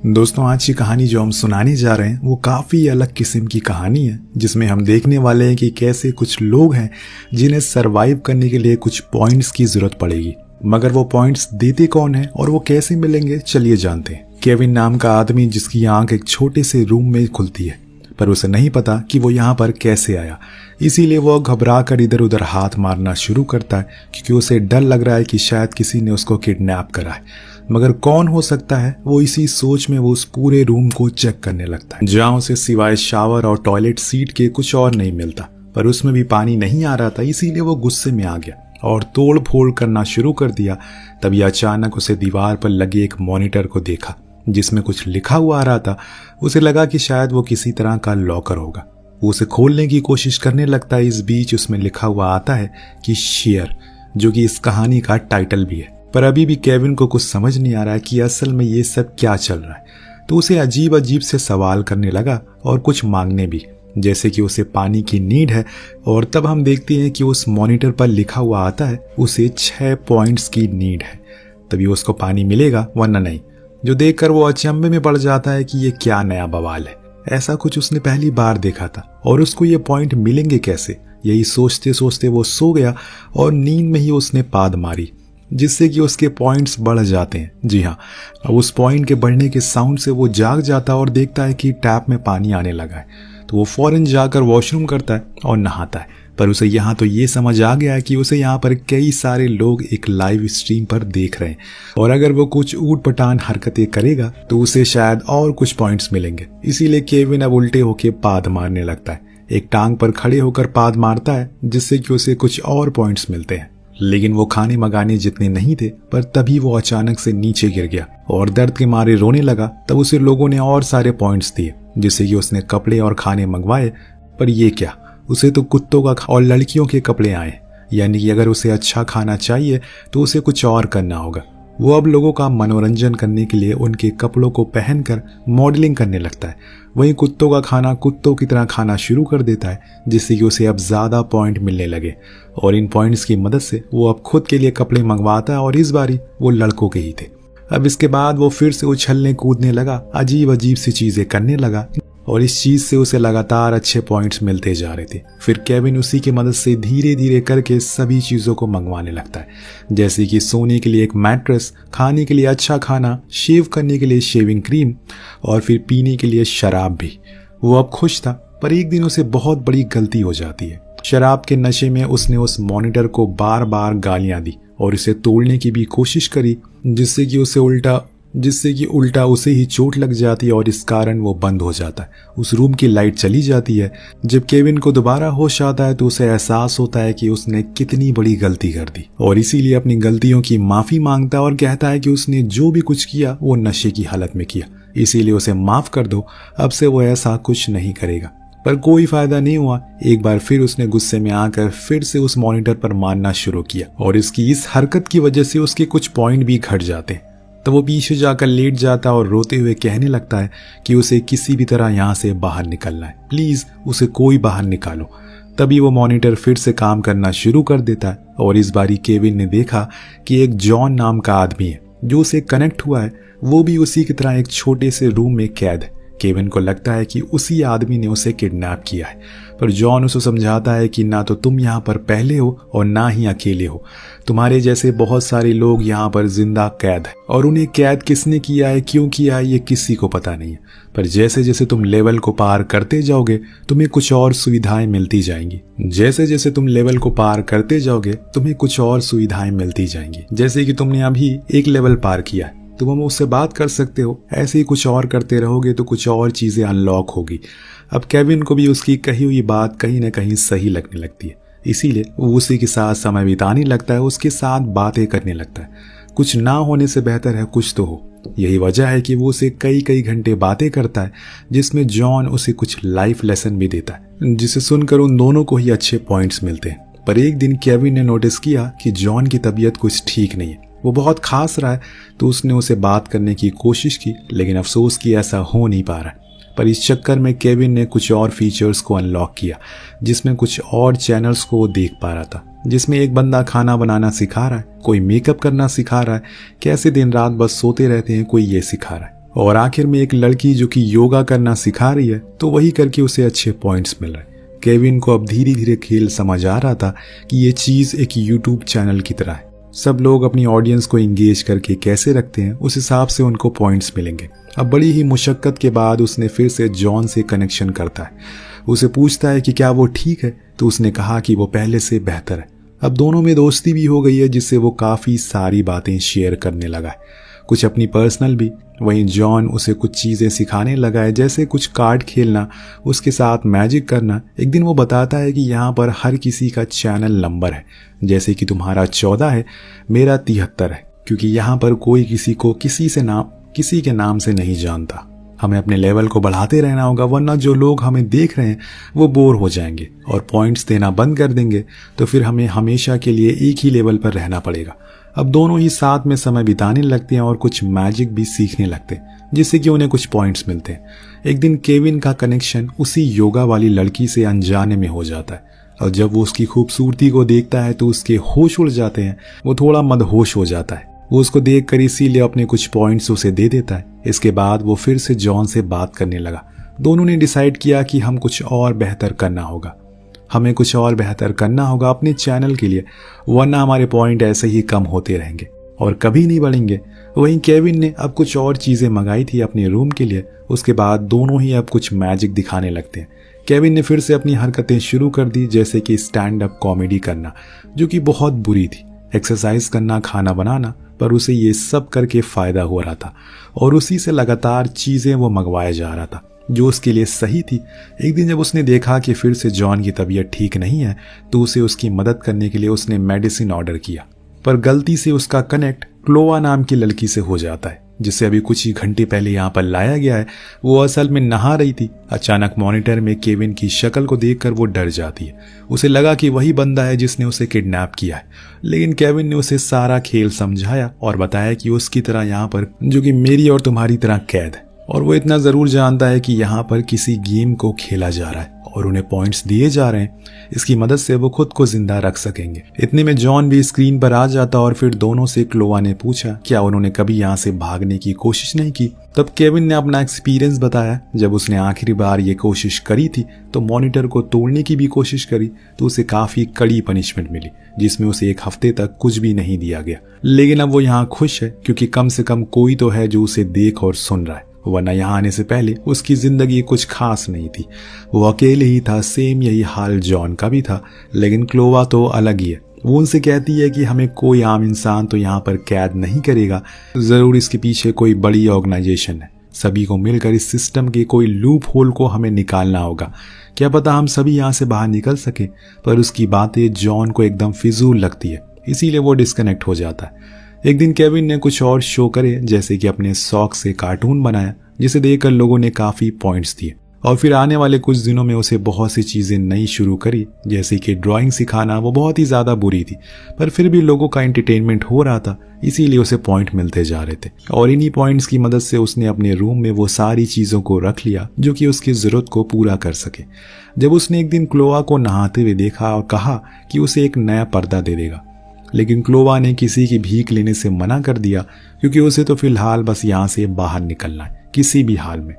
दोस्तों, आज की कहानी जो हम सुनाने जा रहे हैं वो काफ़ी अलग किस्म की कहानी है, जिसमें हम देखने वाले हैं कि कैसे कुछ लोग हैं जिन्हें सरवाइव करने के लिए कुछ पॉइंट्स की ज़रूरत पड़ेगी। मगर वो पॉइंट्स देते कौन है और वो कैसे मिलेंगे, चलिए जानते हैं। केविन नाम का आदमी जिसकी आंख एक छोटे से रूम में खुलती है, पर उसे नहीं पता कि वो यहाँ पर कैसे आया। इसीलिए वो घबरा कर इधर उधर हाथ मारना शुरू करता है, क्योंकि उसे डर लग रहा है कि शायद किसी ने उसको किडनैप करा है। मगर कौन हो सकता है, वो इसी सोच में वो उस पूरे रूम को चेक करने लगता है, जहाँ उसे सिवाय शावर और टॉयलेट सीट के कुछ और नहीं मिलता। पर उसमें भी पानी नहीं आ रहा था, इसीलिए वो गुस्से में आ गया और तोड़ फोड़ करना शुरू कर दिया। तभी अचानक उसे दीवार पर लगे एक मॉनिटर को देखा जिसमें कुछ लिखा हुआ आ रहा था। उसे लगा कि शायद वो किसी तरह का लॉकर होगा। वो उसे खोलने की कोशिश करने लगता है। इस बीच उसमें लिखा हुआ आता है कि शेयर, जो कि इस कहानी का टाइटल भी है। पर अभी भी केविन को कुछ समझ नहीं आ रहा है कि असल में ये सब क्या चल रहा है। तो उसे अजीब अजीब से सवाल करने लगा और कुछ मांगने भी, जैसे कि उसे पानी की नीड है। और तब हम देखते हैं कि उस मॉनिटर पर लिखा हुआ आता है उसे 6 पॉइंट्स की नीड है, तभी उसको पानी मिलेगा, वरना नहीं। जो देखकर वो अचंभे में पड़ जाता है कि ये क्या नया बवाल है। ऐसा कुछ उसने पहली बार देखा था और उसको ये पॉइंट मिलेंगे कैसे, यही सोचते सोचते वो सो गया और नींद में ही उसने पाद मारी, जिससे कि उसके पॉइंट्स बढ़ जाते हैं। जी हाँ, अब उस पॉइंट के बढ़ने के साउंड से वो जाग जाता है और देखता है कि टैप में पानी आने लगा है। तो वो फौरन जाकर वॉशरूम करता है और नहाता है। पर उसे यहाँ तो ये समझ आ गया है कि उसे यहाँ पर कई सारे लोग एक लाइव स्ट्रीम पर देख रहे हैं, और अगर वो कुछ ऊट-पटांग हरकतें करेगा तो उसे शायद और कुछ पॉइंट्स मिलेंगे। इसीलिए केविन अब उल्टे होकर पाद मारने लगता है। एक टांग पर खड़े होकर पाद मारता है, जिससे कि उसे कुछ और पॉइंट्स मिलते हैं। लेकिन वो खाने मगाने जितने नहीं थे। पर तभी वो अचानक से नीचे गिर गया और दर्द के मारे रोने लगा। तब उसे लोगों ने और सारे पॉइंट्स दिए, जिससे कि उसने कपड़े और खाने मंगवाए। पर ये क्या, उसे तो कुत्तों का और लड़कियों के कपड़े आए। यानी कि अगर उसे अच्छा खाना चाहिए तो उसे कुछ और करना होगा। वो अब लोगों का मनोरंजन करने के लिए उनके कपड़ों को पहनकर मॉडलिंग करने लगता है। वहीं कुत्तों का खाना कुत्तों की तरह खाना शुरू कर देता है, जिससे कि उसे अब ज़्यादा पॉइंट मिलने लगे। और इन पॉइंट्स की मदद से वो अब खुद के लिए कपड़े मंगवाता है, और इस बारी वो लड़कों के ही थे। अब इसके बाद वो फिर से उछलने कूदने लगा, अजीब अजीब सी चीज़ें करने लगा, और इस चीज़ से उसे लगातार अच्छे पॉइंट्स मिलते जा रहे थे। फिर केविन उसी की मदद से धीरे धीरे करके सभी चीज़ों को मंगवाने लगता है, जैसे कि सोने के लिए एक मैट्रेस, खाने के लिए अच्छा खाना, शेव करने के लिए शेविंग क्रीम, और फिर पीने के लिए शराब भी। वो अब खुश था, पर एक दिन उसे बहुत बड़ी गलती हो जाती है। शराब के नशे में उसने उस मॉनिटर को बार बार गालियाँ दी और इसे तोड़ने की भी कोशिश करी, जिससे कि उल्टा उसे ही चोट लग जाती है, और इस कारण वो बंद हो जाता है। उस रूम की लाइट चली जाती है। जब केविन को दोबारा होश आता है तो उसे एहसास होता है कि उसने कितनी बड़ी गलती कर दी, और इसीलिए अपनी गलतियों की माफ़ी मांगता है और कहता है कि उसने जो भी कुछ किया वो नशे की हालत में किया, इसीलिए उसे माफ़ कर दो, अब से वो ऐसा कुछ नहीं करेगा। पर कोई फायदा नहीं हुआ। एक बार फिर उसने गुस्से में आकर फिर से उस मॉनिटर पर मारना शुरू किया, और इसकी इस हरकत की वजह से उसके कुछ पॉइंट भी घट जाते हैं। तो वो पीछे जाकर लेट जाता और रोते हुए कहने लगता है कि उसे किसी भी तरह यहाँ से बाहर निकलना है, प्लीज़ उसे कोई बाहर निकालो। तभी वो मॉनिटर फिर से काम करना शुरू कर देता है, और इस बारी केविन ने देखा कि एक जॉन नाम का आदमी है जो उसे कनेक्ट हुआ है। वो भी उसी की तरह एक छोटे से रूम में कैद है। केविन को लगता है कि उसी आदमी ने उसे किडनैप किया है, पर जॉन उसे समझाता है कि ना तो तुम यहाँ पर पहले हो और ना ही अकेले हो। तुम्हारे जैसे बहुत सारे लोग यहाँ पर जिंदा कैद है, और उन्हें कैद किसने किया है, क्यों किया है, ये किसी को पता नहीं है। पर जैसे जैसे तुम लेवल को पार करते जाओगे तुम्हें कुछ और सुविधाएं मिलती जाएंगी। जैसे जैसे तुम लेवल को पार करते जाओगे तुम्हें कुछ और सुविधाएं मिलती जाएंगी। जैसे कि तुमने अभी एक लेवल पार किया है, तुम हम उससे बात कर सकते हो। ऐसे ही कुछ और करते रहोगे तो कुछ और चीज़ें अनलॉक होगी। अब केविन को भी उसकी कही हुई बात कहीं ना कहीं सही लगने लगती है, इसीलिए वो उसी के साथ समय बिताने लगता है, उसके साथ बातें करने लगता है। कुछ ना होने से बेहतर है कुछ तो हो। यही वजह है कि वो उसे कई कई घंटे बातें करता है, जिसमें जॉन उसे कुछ लाइफ लेसन भी देता है, जिसे सुनकर उन दोनों को ही अच्छे पॉइंट्स मिलते हैं। पर एक दिन केविन ने नोटिस किया कि जॉन की तबीयत कुछ ठीक नहीं है, वो बहुत खास रहा है। तो उसने उसे बात करने की कोशिश की, लेकिन अफसोस कि ऐसा हो नहीं पा रहा। पर इस चक्कर में केविन ने कुछ और फीचर्स को अनलॉक किया, जिसमें कुछ और चैनल्स को वो देख पा रहा था, जिसमें एक बंदा खाना बनाना सिखा रहा है, कोई मेकअप करना सिखा रहा है, कैसे दिन रात बस सोते रहते हैं कोई ये सिखा रहा है, और आखिर में एक लड़की जो कि योगा करना सिखा रही है, तो वही करके उसे अच्छे पॉइंट्स मिल रहे हैं। केविन को अब धीरे धीरे खेल समझ आ रहा था कि ये चीज़ एक यूट्यूब चैनल की तरह है। सब लोग अपनी ऑडियंस को इंगेज करके कैसे रखते हैं, उस हिसाब से उनको पॉइंट्स मिलेंगे। अब बड़ी ही मुशक्कत के बाद उसने फिर से जॉन से कनेक्शन करता है। उसे पूछता है कि क्या वो ठीक है, तो उसने कहा कि वो पहले से बेहतर है। अब दोनों में दोस्ती भी हो गई है, जिससे वो काफ़ी सारी बातें शेयर करने लगा है, कुछ अपनी पर्सनल भी। वहीं जॉन उसे कुछ चीज़ें सिखाने लगा है, जैसे कुछ कार्ड खेलना, उसके साथ मैजिक करना। एक दिन वो बताता है कि यहाँ पर हर किसी का चैनल नंबर है, जैसे कि तुम्हारा 14 है, मेरा 73 है, क्योंकि यहाँ पर कोई किसी को किसी के नाम से नहीं जानता। हमें अपने लेवल को बढ़ाते रहना होगा, वरना जो लोग हमें देख रहे हैं वो बोर हो जाएंगे और पॉइंट्स देना बंद कर देंगे, तो फिर हमें हमेशा के लिए एक ही लेवल पर रहना पड़ेगा। अब दोनों ही साथ में समय बिताने लगते हैं और कुछ मैजिक भी सीखने लगते हैं, जिससे कि उन्हें कुछ पॉइंट्स मिलते हैं। एक दिन केविन का कनेक्शन उसी योगा वाली लड़की से अनजाने में हो जाता है, और जब वो उसकी खूबसूरती को देखता है तो उसके होश उड़ जाते हैं। वो थोड़ा मदहोश हो जाता है। वो उसको देखकर इसीलिए अपने कुछ पॉइंट्स उसे दे देता है। इसके बाद वो फिर से जॉन से बात करने लगा। दोनों ने डिसाइड किया कि हमें कुछ और बेहतर करना होगा अपने चैनल के लिए, वरना हमारे पॉइंट ऐसे ही कम होते रहेंगे और कभी नहीं बढ़ेंगे। वहीं केविन ने अब कुछ और चीज़ें मंगाई थी अपने रूम के लिए। उसके बाद दोनों ही अब कुछ मैजिक दिखाने लगते हैं। केविन ने फिर से अपनी हरकतें शुरू कर दी, जैसे कि स्टैंड अप कॉमेडी करना, जो कि बहुत बुरी थी, एक्सरसाइज करना, खाना बनाना, पर उसे ये सब करके फ़ायदा हो रहा था और उसी से लगातार चीज़ें वो मंगवाया जा रहा था जो उसके लिए सही थी। एक दिन जब उसने देखा कि फिर से जॉन की तबीयत ठीक नहीं है, तो उसे उसकी मदद करने के लिए उसने मेडिसिन ऑर्डर किया, पर गलती से उसका कनेक्ट क्लोवा नाम की लड़की से हो जाता है, जिसे अभी कुछ ही घंटे पहले यहाँ पर लाया गया है। वो असल में नहा रही थी। अचानक मॉनिटर में केविन की शक्ल को देखकर वो डर जाती है। उसे लगा कि वही बंदा है जिसने उसे किडनैप किया है, लेकिन केविन ने उसे सारा खेल समझाया और बताया कि उसकी तरह यहाँ पर, जो कि मेरी और तुम्हारी तरह कैद है, और वो इतना ज़रूर जानता है कि यहाँ पर किसी गेम को खेला जा रहा है और उन्हें पॉइंट्स दिए जा रहे हैं। इसकी मदद से वो खुद को जिंदा रख सकेंगे। इतने में जॉन भी स्क्रीन पर आ जाता और फिर दोनों से क्लोवा ने पूछा क्या उन्होंने कभी यहाँ से भागने की कोशिश नहीं की। तब केविन ने अपना एक्सपीरियंस बताया। जब उसने आखिरी बार ये कोशिश करी थी तो मॉनिटर को तोड़ने की भी कोशिश करी, तो उसे काफ़ी कड़ी पनिशमेंट मिली, जिसमें उसे 1 हफ्ते तक कुछ भी नहीं दिया गया। लेकिन अब वो यहाँ खुश है, क्योंकि कम से कम कोई तो है जो उसे देख और सुन रहा है, वरना यहाँ आने से पहले उसकी जिंदगी कुछ खास नहीं थी। वो अकेले ही था। सेम यही हाल जॉन का भी था, लेकिन क्लोवा तो अलग ही है। वो उनसे कहती है कि हमें कोई आम इंसान तो यहाँ पर कैद नहीं करेगा, ज़रूर इसके पीछे कोई बड़ी ऑर्गेनाइजेशन है। सभी को मिलकर इस सिस्टम के कोई लूप होल को हमें निकालना होगा। क्या पता हम सभी यहाँ से बाहर निकल सके। पर उसकी बातें जॉन को एकदम फिजूल लगती है, इसीलिए वो डिस्कनेक्ट हो जाता है। एक दिन केविन ने कुछ और शो करे, जैसे कि अपने शौक से कार्टून बनाया, जिसे देखकर लोगों ने काफ़ी पॉइंट्स दिए। और फिर आने वाले कुछ दिनों में उसे बहुत सी चीज़ें नई शुरू करी, जैसे कि ड्राइंग सिखाना। वो बहुत ही ज़्यादा बुरी थी, पर फिर भी लोगों का एंटरटेनमेंट हो रहा था, इसीलिए उसे पॉइंट मिलते जा रहे थे। और इन्हीं पॉइंट्स की मदद से उसने अपने रूम में वो सारी चीज़ों को रख लिया जो कि उसकी ज़रूरत को पूरा कर सके। जब उसने एक दिन क्लोवा को नहाते हुए देखा और कहा कि उसे एक नया पर्दा दे देगा, लेकिन क्लोवा ने किसी की भीख लेने से मना कर दिया, क्योंकि उसे तो फिलहाल बस यहाँ से बाहर निकलना है किसी भी हाल में।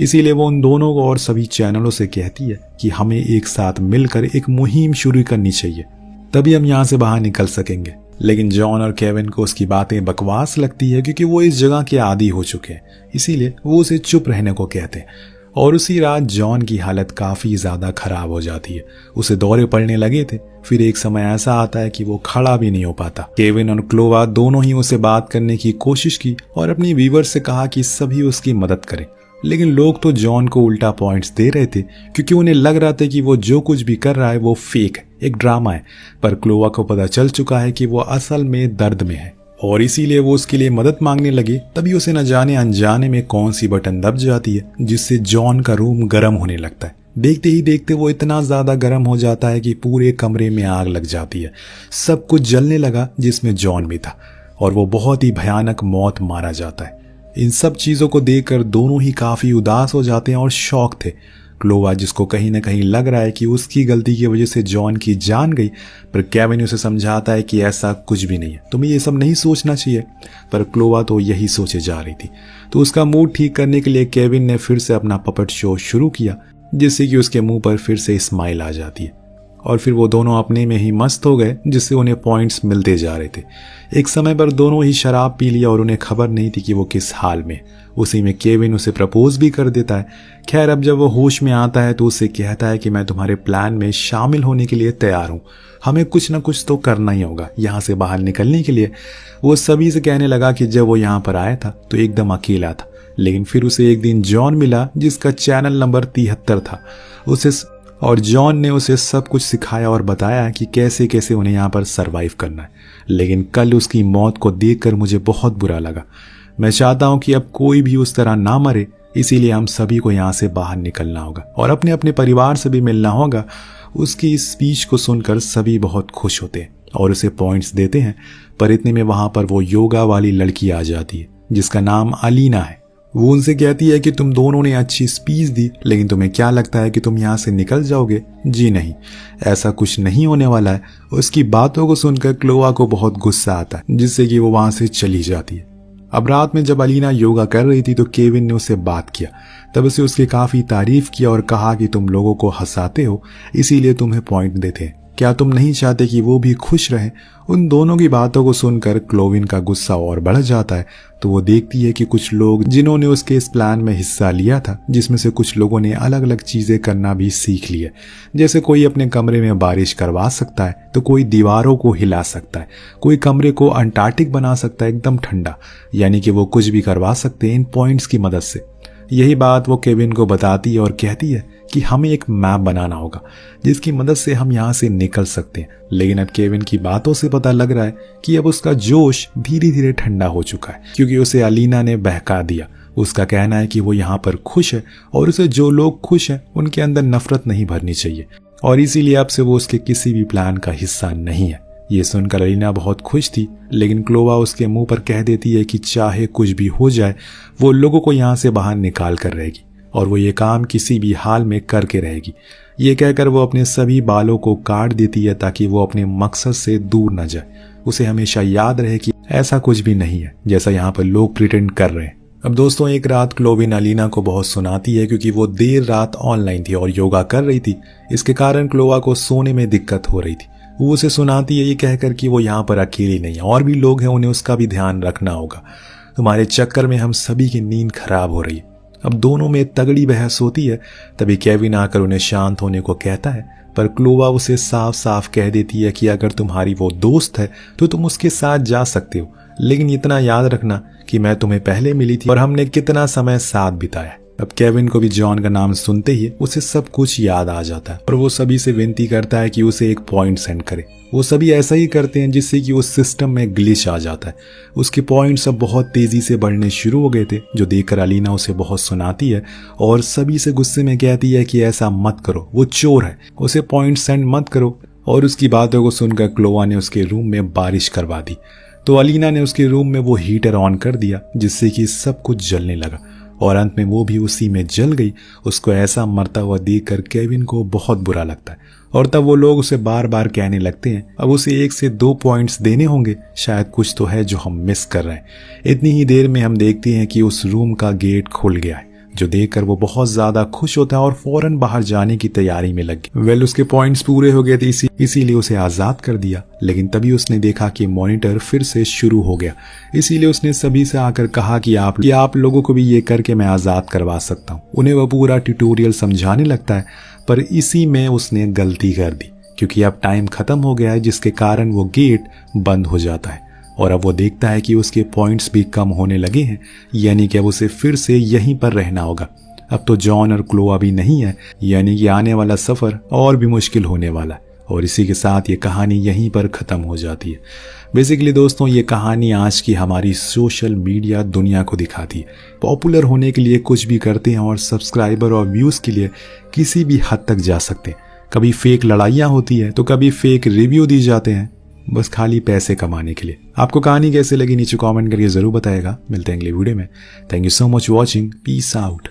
इसीलिए वो उन दोनों को और सभी चैनलों से कहती है कि हमें एक साथ मिलकर एक मुहिम शुरू करनी चाहिए, तभी हम यहाँ से बाहर निकल सकेंगे। लेकिन जॉन और केविन को उसकी बातें बकवास लगती है, क्योंकि वो इस जगह के आदी हो चुके हैं, इसीलिए वो उसे चुप रहने को कहते हैं। और उसी रात जॉन की हालत काफ़ी ज़्यादा खराब हो जाती है। उसे दौरे पड़ने लगे थे। फिर एक समय ऐसा आता है कि वो खड़ा भी नहीं हो पाता। केविन और क्लोवा दोनों ही उसे बात करने की कोशिश की और अपनी वीवर से कहा कि सभी उसकी मदद करें, लेकिन लोग तो जॉन को उल्टा पॉइंट्स दे रहे थे, क्योंकि उन्हें लग रहा था कि वो जो कुछ भी कर रहा है वो फेक है, एक ड्रामा है। पर क्लोवा को पता चल चुका है कि वो असल में दर्द में है, और इसीलिए वो उसके लिए मदद मांगने लगे। तभी उसे न जाने अनजाने में कौन सी बटन दब जाती है, जिससे जॉन का रूम गर्म होने लगता है। देखते ही देखते वो इतना ज़्यादा गर्म हो जाता है कि पूरे कमरे में आग लग जाती है। सब कुछ जलने लगा, जिसमें जॉन भी था, और वो बहुत ही भयानक मौत मारा जाता है। इन सब चीज़ों को देखकर दोनों ही काफ़ी उदास हो जाते हैं और शॉक थे। क्लोवा जिसको कहीं ना कहीं लग रहा है कि उसकी गलती की वजह से जॉन की जान गई, पर केविन उसे समझाता है कि ऐसा कुछ भी नहीं है, तुम्हें ये सब नहीं सोचना चाहिए। पर क्लोवा तो यही सोचे जा रही थी। तो उसका मूड ठीक करने के लिए केविन ने फिर से अपना पपट शो शुरू किया, जिससे कि उसके मुंह पर फिर से स्माइल आ जाती है। और फिर वो दोनों अपने में ही मस्त हो गए, जिससे उन्हें पॉइंट्स मिलते जा रहे थे। एक समय पर दोनों ही शराब पी लिया और उन्हें खबर नहीं थी कि वो किस हाल में। उसी में केविन उसे प्रपोज भी कर देता है। खैर, अब जब वो होश में आता है तो उससे कहता है कि मैं तुम्हारे प्लान में शामिल होने के लिए तैयार हूँ, हमें कुछ ना कुछ तो करना ही होगा यहाँ से बाहर निकलने के लिए। वो सभी से कहने लगा कि जब वो यहाँ पर आया था तो एकदम अकेला था, लेकिन फिर उसे एक दिन जॉन मिला जिसका चैनल नंबर 73 था। और जॉन ने उसे सब कुछ सिखाया और बताया कि कैसे कैसे उन्हें यहाँ पर सरवाइव करना है। लेकिन कल उसकी मौत को देखकर मुझे बहुत बुरा लगा। मैं चाहता हूँ कि अब कोई भी उस तरह ना मरे, इसीलिए हम सभी को यहाँ से बाहर निकलना होगा और अपने अपने परिवार से भी मिलना होगा। उसकी इस स्पीच को सुनकर सभी बहुत खुश होते हैं और उसे पॉइंट्स देते हैं। पर इतने में वहाँ पर वो योगा वाली लड़की आ जाती है जिसका नाम अलीना है। वो उनसे कहती है कि तुम दोनों ने अच्छी स्पीच दी, लेकिन तुम्हें क्या लगता है कि तुम यहाँ से निकल जाओगे? जी नहीं, ऐसा कुछ नहीं होने वाला है। उसकी बातों को सुनकर क्लोवा को बहुत गुस्सा आता है, जिससे कि वो वहां से चली जाती है। अब रात में जब अलीना योगा कर रही थी तो केविन ने उससे बात किया। तब उसे उसकी काफी तारीफ किया और कहा कि तुम लोगों को हंसाते हो, इसीलिए तुम्हें पॉइंट देते हैं। क्या तुम नहीं चाहते कि वो भी खुश रहे? उन दोनों की बातों को सुनकर क्लोविन का गुस्सा और बढ़ जाता है। तो वो देखती है कि कुछ लोग जिन्होंने उसके इस प्लान में हिस्सा लिया था, जिसमें से कुछ लोगों ने अलग अलग चीजें करना भी सीख लिया। जैसे कोई अपने कमरे में बारिश करवा सकता है, तो कोई दीवारों को हिला सकता है, कोई कमरे को अंटार्कटिक बना सकता है एकदम ठंडा। यानी कि वो कुछ भी करवा सकते हैं इन पॉइंट्स की मदद से। यही बात वो केविन को बताती है और कहती है कि हमें एक मैप बनाना होगा जिसकी मदद से हम यहाँ से निकल सकते हैं। लेकिन अब केविन की बातों से पता लग रहा है कि अब उसका जोश धीरे धीरे ठंडा हो चुका है, क्योंकि उसे अलीना ने बहका दिया। उसका कहना है कि वो यहाँ पर खुश है और उसे जो लोग खुश हैं उनके अंदर नफरत नहीं भरनी चाहिए, और इसीलिए अब से वो उसके किसी भी प्लान का हिस्सा नहीं है। ये सुनकर अलीना बहुत खुश थी, लेकिन क्लोवा उसके मुंह पर कह देती है कि चाहे कुछ भी हो जाए वो लोगों को यहाँ से बाहर निकाल कर रहेगी और वो ये काम किसी भी हाल में करके रहेगी। ये कहकर वो अपने सभी बालों को काट देती है ताकि वो अपने मकसद से दूर न जाए। उसे हमेशा याद रहे कि ऐसा कुछ भी नहीं है जैसा यहाँ पर लोग प्रिटेंड कर रहे हैं। अब दोस्तों, एक रात क्लोविन अलीना को बहुत सुनाती है क्योंकि वो देर रात ऑनलाइन थी और योगा कर रही थी। इसके कारण क्लोवा को सोने में दिक्कत हो रही थी। वो उसे सुनाती है ये कहकर कि वो यहाँ पर अकेली नहीं है, और भी लोग हैं, उन्हें उसका भी ध्यान रखना होगा। तुम्हारे चक्कर में हम सभी की नींद खराब हो रही है। अब दोनों में तगड़ी बहस होती है। तभी केविन आकर उन्हें शांत होने को कहता है, पर क्लोवा उसे साफ साफ कह देती है कि अगर तुम्हारी वो दोस्त है तो तुम उसके साथ जा सकते हो, लेकिन इतना याद रखना कि मैं तुम्हें पहले मिली थी और हमने कितना समय साथ बिताया। अब केविन को भी जॉन का नाम सुनते ही उसे सब कुछ याद आ जाता है और वो सभी से विनती करता है कि उसे एक पॉइंट सेंड करे। वो सभी ऐसा ही करते हैं जिससे कि उस सिस्टम में ग्लिच आ जाता है। उसके पॉइंट्स अब बहुत तेजी से बढ़ने शुरू हो गए थे, जो देखकर अलीना उसे बहुत सुनाती है और सभी से गुस्से में कहती है कि ऐसा मत करो, वो चोर है, उसे पॉइंट सेंड मत करो। और उसकी बातों को सुनकर क्लोवा ने उसके रूम में बारिश करवा दी। तो अलीना ने उसके रूम में वो हीटर ऑन कर दिया, जिससे कि सब कुछ जलने लगा और अंत में वो भी उसी में जल गई। उसको ऐसा मरता हुआ देखकर केविन को बहुत बुरा लगता है और तब वो लोग उसे बार बार कहने लगते हैं अब उसे 1 से 2 पॉइंट्स देने होंगे, शायद कुछ तो है जो हम मिस कर रहे हैं। इतनी ही देर में हम देखते हैं कि उस रूम का गेट खुल गया है, जो देखकर वो बहुत ज्यादा खुश होता है और फौरन बाहर जाने की तैयारी में लग गया। उसके पॉइंट्स पूरे हो गए थे, इसीलिए उसे आजाद कर दिया। लेकिन तभी उसने देखा कि मॉनिटर फिर से शुरू हो गया। इसीलिए उसने सभी से आकर कहा कि आप लोगों को भी ये करके मैं आजाद करवा सकता हूँ। उन्हें वह पूरा ट्यूटोरियल समझाने लगता है, पर इसी में उसने गलती कर दी क्योंकि अब टाइम खत्म हो गया है, जिसके कारण वो गेट बंद हो जाता है और अब वो देखता है कि उसके पॉइंट्स भी कम होने लगे हैं, यानी कि अब उसे फिर से यहीं पर रहना होगा। अब तो जॉन और क्लोवा भी नहीं है, यानी कि आने वाला सफर और भी मुश्किल होने वाला है। और इसी के साथ ये कहानी यहीं पर ख़त्म हो जाती है। बेसिकली दोस्तों, ये कहानी आज की हमारी सोशल मीडिया दुनिया को दिखाती है। पॉपुलर होने के लिए कुछ भी करते हैं और सब्सक्राइबर और व्यूज़ के लिए किसी भी हद तक जा सकते हैं। कभी फेक लड़ाइयाँ होती है तो कभी फेक रिव्यू दी जाते हैं, बस खाली पैसे कमाने के लिए। आपको कहानी कैसे लगी नीचे कमेंट करके ज़रूर बताएगा। मिलते हैं अगले वीडियो में। Thank you so much watching. Peace out.